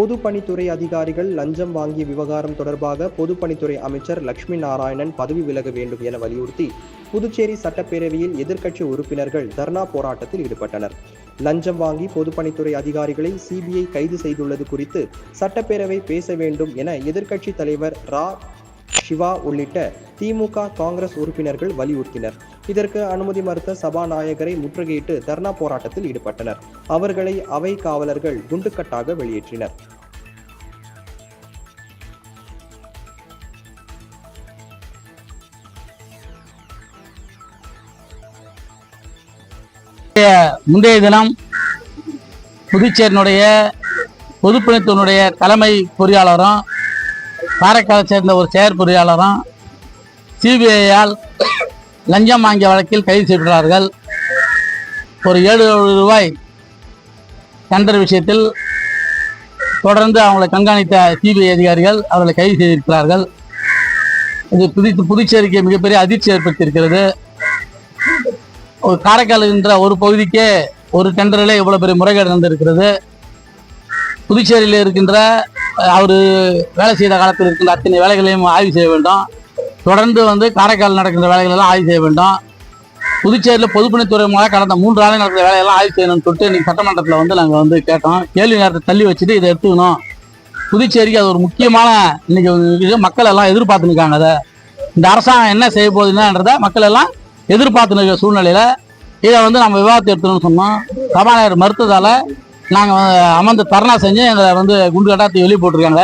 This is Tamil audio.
பொதுப்பணித்துறை அதிகாரிகள் லஞ்சம் வாங்கிய விவகாரம் தொடர்பாக பொதுப்பணித்துறை அமைச்சர் லட்சுமி நாராயணன் பதவி விலக வேண்டும் என வலியுறுத்தி புதுச்சேரி சட்டப்பேரவையில் எதிர்க்கட்சி உறுப்பினர்கள் தர்ணா போராட்டத்தில் ஈடுபட்டனர். லஞ்சம் வாங்கி பொதுப்பணித்துறை அதிகாரிகளை சிபிஐ கைது செய்துள்ளது குறித்து சட்டப்பேரவை பேச வேண்டும் என எதிர்க்கட்சி தலைவர் ரா. சிவா உள்ளிட்ட திமுக, காங்கிரஸ் உறுப்பினர்கள் வலியுறுத்தினர். இதற்கு அனுமதி மறுத்த சபாநாயகரை முற்றுகையிட்டு தர்ணா போராட்டத்தில் ஈடுபட்டனர். அவர்களை அவை காவலர்கள் குண்டுக்கட்டாக வெளியேற்றினர். முந்தைய தினம் புதுச்சேரியினுடைய பொதுப்பணித்துறையினுடைய தலைமை பொறியாளரும் காரைக்காலை சேர்ந்த ஒரு செயற் பொறியாளரும் சிபிஐயால் லஞ்சம் வாங்கிய வழக்கில் கைது செய்யப்பட்டார்கள். ஒரு 7 ரூபாய் டெண்டர் விஷயத்தில் தொடர்ந்து அவங்களை கண்காணித்த சிபிஐ அதிகாரிகள் அவர்களை கைது செய்திருக்கிறார்கள். இது புதுச்சேரிக்கு மிகப்பெரிய அதிர்ச்சி ஏற்படுத்தியிருக்கிறது. ஒரு காரைக்கால் என்ற ஒரு பகுதிக்கே ஒரு டெண்டரிலே இவ்வளவு பெரிய முறைகேடு நடந்திருக்கிறது. புதுச்சேரியில் இருக்கின்ற அவர் வேலை செய்த காலத்தில் இருக்கின்ற அத்தனை வேலைகளையும் ஆய்வு செய்ய வேண்டும். தொடர்ந்து காரைக்கால் நடக்கின்ற வேலைகளெல்லாம் ஆய்வு செய்ய வேண்டும். புதுச்சேரியில் பொதுப்பணித்துறை மூலம் கடந்த 3 நாள் நடக்கிற வேலையெல்லாம் ஆய்வு செய்யணும்னு சொல்லிட்டு இன்னைக்கு சட்டமன்றத்தில் நாங்கள் கேட்டோம். கேள்வி நேரத்தை தள்ளி வச்சுட்டு இதை எடுத்துக்கணும். புதுச்சேரிக்கு அது ஒரு முக்கியமான இன்னைக்கு மக்கள் எல்லாம் எதிர்பார்த்து நிற்காங்க. அதை இந்த அரசாங்கம் என்ன செய்ய போகுதுன்றதை மக்கள் எல்லாம் எதிர்பார்த்து நிற்கிற சூழ்நிலையில் இதை நம்ம விவாதத்தை எடுத்துக்கணும்னு சொன்னோம். சபாநாயகர் மறுத்ததால் நாங்கள் அமர்ந்து தர்ணா செஞ்சு எங்களை குண்டு கட்டாயத்தை வெளியே போட்டிருக்காங்க.